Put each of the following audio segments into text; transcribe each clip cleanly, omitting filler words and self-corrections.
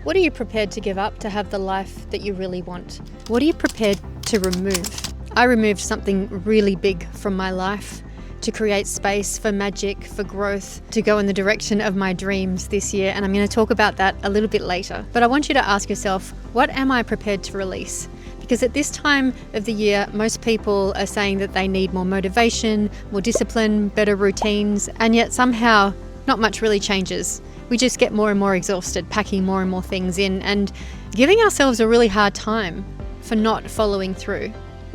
What are you prepared to give up to have the life that you really want? What are you prepared to remove? I removed something really big from my life to create space for magic, for growth, to go in the direction of my dreams this year. And I'm going to talk about that a little bit later. But I want you to ask yourself, what am I prepared to release? Because at this time of the year, most people are saying that they need more motivation, more discipline, better routines, and yet somehow not much really changes. We just get more and more exhausted, packing more and more things in and giving ourselves a really hard time for not following through.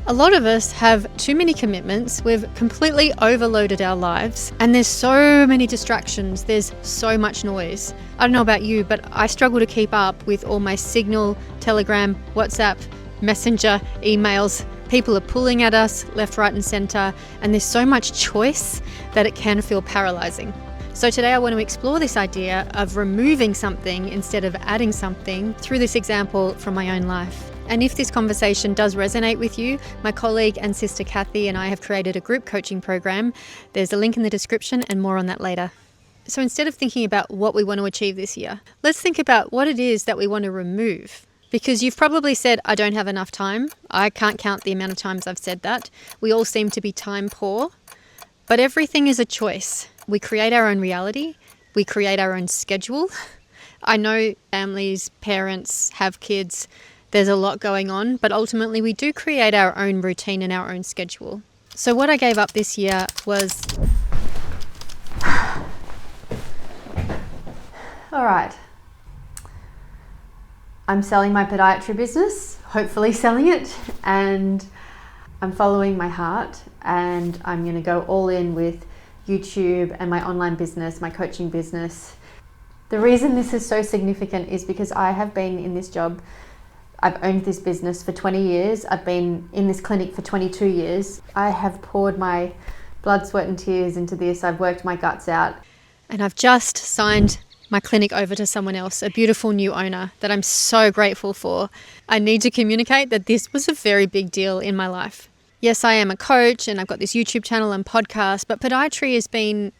A lot of us have too many commitments, we've completely overloaded our lives, and there's so many distractions, there's so much noise. I don't know about you, but I struggle to keep up with all my Signal, Telegram, WhatsApp, Messenger, emails. People are pulling at us left, right and centre, and there's so much choice that it can feel paralysing. So today I want to explore this idea of removing something instead of adding something through this example from my own life. And if this conversation does resonate with you, my colleague and sister Cathy and I have created a group coaching program. There's a link in the description and more on that later. So instead of thinking about what we want to achieve this year, let's think about what it is that we want to remove. Because you've probably said, I don't have enough time. I can't count the amount of times I've said that. We all seem to be time poor. But everything is a choice. We create our own reality. We create our own schedule. I know families, parents have kids. There's a lot going on, but ultimately we do create our own routine and our own schedule. So what I gave up this year was... All right. I'm selling my podiatry business, hopefully selling it, and I'm following my heart, and I'm going to go all in with YouTube and my online business, my coaching business. The reason this is so significant is because I have been in this job. I've owned this business for 20 years. I've been in this clinic for 22 years. I have poured my blood, sweat and tears into this. I've worked my guts out. And I've just signed my clinic over to someone else, a beautiful new owner that I'm so grateful for. I need to communicate that this was a very big deal in my life. Yes, I am a coach and I've got this YouTube channel and podcast, but podiatry has been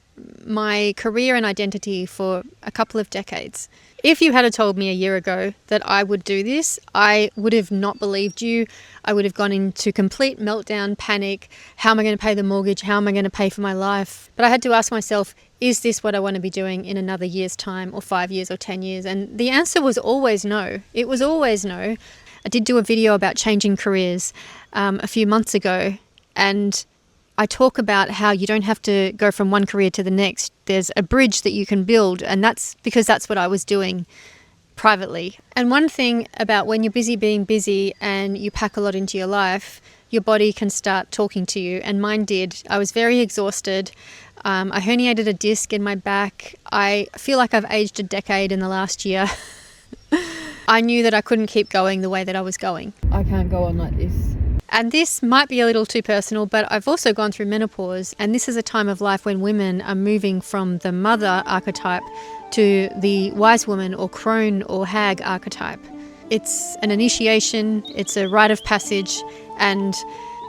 my career and identity for a couple of decades. If you had told me a year ago that I would do this, I would have not believed you. I would have gone into complete meltdown, panic. How am I going to pay the mortgage? How am I going to pay for my life? But I had to ask myself, is this what I want to be doing in another year's time or 5 years or 10 years? And the answer was always no. It was always no. I did do a video about changing careers a few months ago, and I talk about how you don't have to go from one career to the next. There's a bridge that you can build, and that's because that's what I was doing privately. And one thing about when you're busy being busy and you pack a lot into your life, your body can start talking to you, and mine did. I was very exhausted. I herniated a disc in my back. I feel like I've aged a decade in the last year. I knew that I couldn't keep going the way that I was going. I can't go on like this. And this might be a little too personal, but I've also gone through menopause, and this is a time of life when women are moving from the mother archetype to the wise woman or crone or hag archetype. It's an initiation, it's a rite of passage, and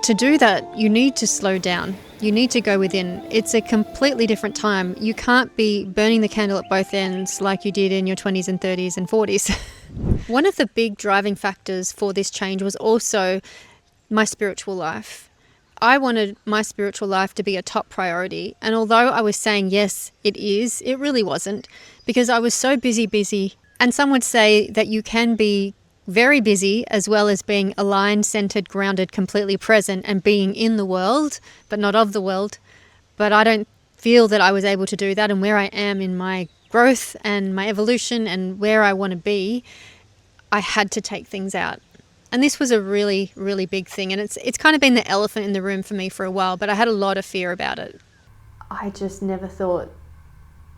to do that, you need to slow down. You need to go within. It's a completely different time. You can't be burning the candle at both ends like you did in your 20s and 30s and 40s. One of the big driving factors for this change was also my spiritual life. I wanted my spiritual life to be a top priority. And although I was saying, yes, it is, it really wasn't, because I was so busy. And some would say that you can be very busy as well as being aligned, centered, grounded, completely present and being in the world, but not of the world. But I don't feel that I was able to do that. And where I am in my growth and my evolution and where I want to be, I had to take things out. And this was a really, really big thing. And it's kind of been the elephant in the room for me for a while, but I had a lot of fear about it. I just never thought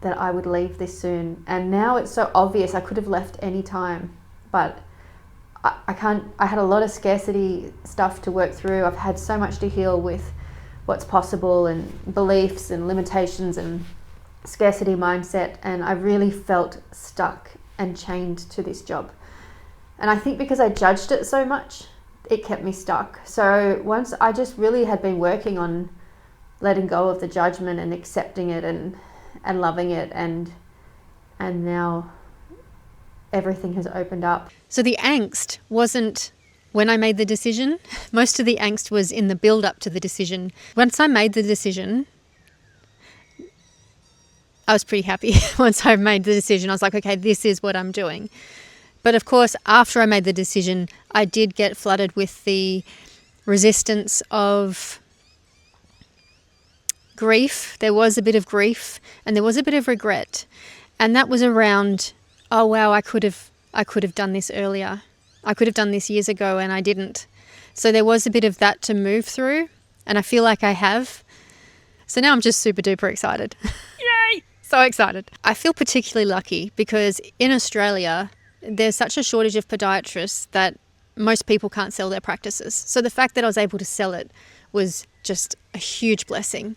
that I would leave this soon. And now it's so obvious. I could have left any time, but I can't. I had a lot of scarcity stuff to work through. I've had so much to heal with what's possible and beliefs and limitations and scarcity mindset. And I really felt stuck and chained to this job. And I think because I judged it so much, it kept me stuck. So once I just really had been working on letting go of the judgment and accepting it and loving it, and now everything has opened up. So the angst wasn't when I made the decision. Most of the angst was in the build up to the decision. Once I made the decision, I was pretty happy. Once I made the decision, I was like, okay, this is what I'm doing. But of course, after I made the decision, I did get flooded with the resistance of grief. There was a bit of grief and there was a bit of regret. And that was around, oh wow, I could have done this earlier. I could have done this years ago and I didn't. So there was a bit of that to move through, and I feel like I have. So now I'm just super duper excited. Yay! So excited. I feel particularly lucky because in Australia, there's such a shortage of podiatrists that most people can't sell their practices. So the fact that I was able to sell it was just a huge blessing.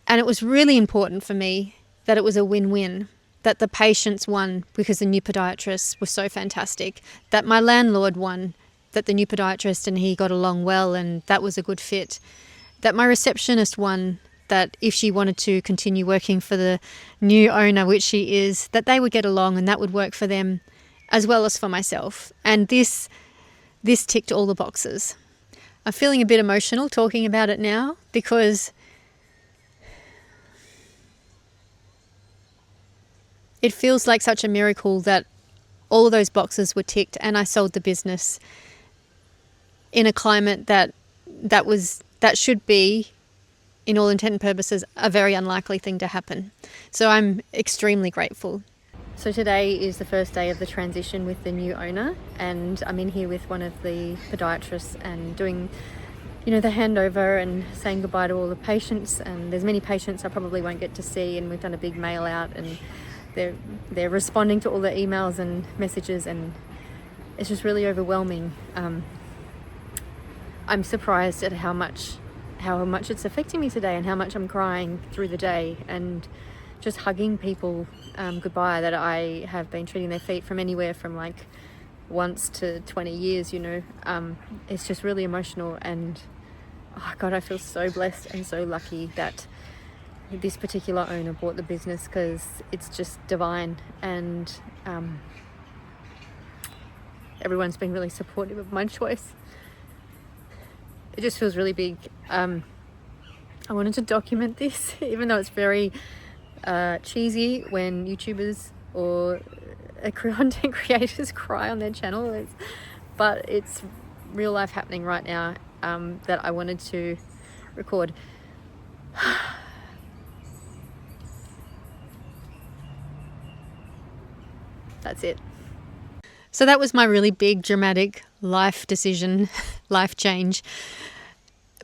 And it was really important for me that it was a win-win, that the patients won because the new podiatrists were so fantastic, that my landlord won, that the new podiatrist and he got along well and that was a good fit, that my receptionist won, that if she wanted to continue working for the new owner, which she is, that they would get along and that would work for them as well as for myself. And this ticked all the boxes. I'm feeling a bit emotional talking about it now because it feels like such a miracle that all of those boxes were ticked and I sold the business in a climate that should be, in all intent and purposes, a very unlikely thing to happen. So I'm extremely grateful. So today is the first day of the transition with the new owner, and I'm in here with one of the podiatrists and doing, the handover and saying goodbye to all the patients. And there's many patients I probably won't get to see, and we've done a big mail out, and they're responding to all the emails and messages, and it's just really overwhelming. I'm surprised at how much it's affecting me today and how much I'm crying through the day and just hugging people goodbye that I have been treating their feet from anywhere from like once to 20 years, It's just really emotional, and oh God, I feel so blessed and so lucky that this particular owner bought the business because it's just divine, and everyone's been really supportive of my choice. It just feels really big. I wanted to document this, even though it's very cheesy when YouTubers or content creators cry on their channel, but it's real life happening right now that I wanted to record. That's it. So that was my really big, dramatic life decision, life change.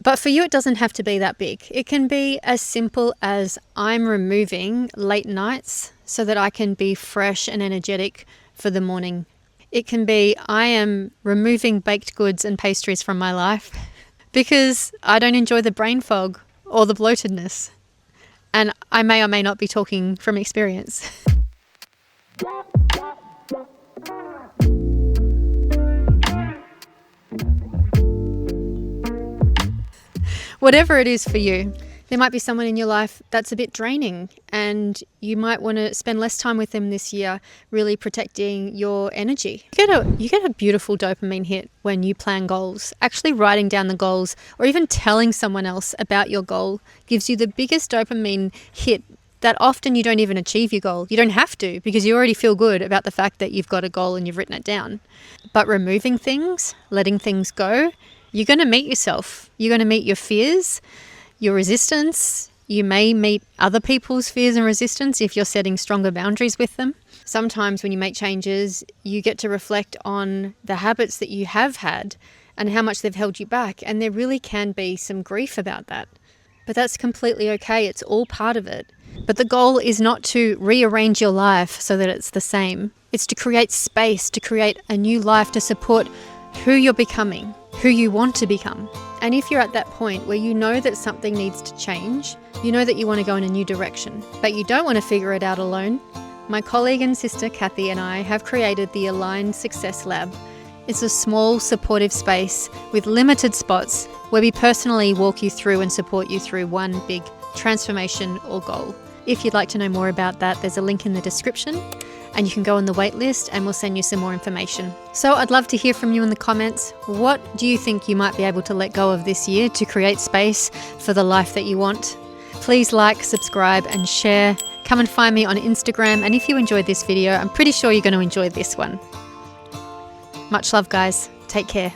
But for you, it doesn't have to be that big. It can be as simple as I'm removing late nights so that I can be fresh and energetic for the morning. It can be I am removing baked goods and pastries from my life because I don't enjoy the brain fog or the bloatedness. And I may or may not be talking from experience. Whatever it is for you, there might be someone in your life that's a bit draining, and you might want to spend less time with them this year, really protecting your energy. You get a beautiful dopamine hit when you plan goals. Actually writing down the goals or even telling someone else about your goal gives you the biggest dopamine hit that often you don't even achieve your goal. You don't have to, because you already feel good about the fact that you've got a goal and you've written it down. But removing things, letting things go, you're going to meet yourself. You're going to meet your fears, your resistance. You may meet other people's fears and resistance if you're setting stronger boundaries with them. Sometimes when you make changes, you get to reflect on the habits that you have had and how much they've held you back. And there really can be some grief about that. But that's completely okay. It's all part of it. But the goal is not to rearrange your life so that it's the same. It's to create space, to create a new life, to support who you're becoming, who you want to become. And if you're at that point where you know that something needs to change, you know that you want to go in a new direction, but you don't want to figure it out alone, my colleague and sister Cathy and I have created the Aligned Success Lab. It's a small, supportive space with limited spots where we personally walk you through and support you through one big transformation or goal. If you'd like to know more about that, there's a link in the description. and you can go on the wait list and we'll send you some more information. So I'd love to hear from you in the comments. What do you think you might be able to let go of this year to create space for the life that you want? Please like, subscribe, and share. Come and find me on Instagram, and if you enjoyed this video, I'm pretty sure you're going to enjoy this one. Much love, guys. Take care.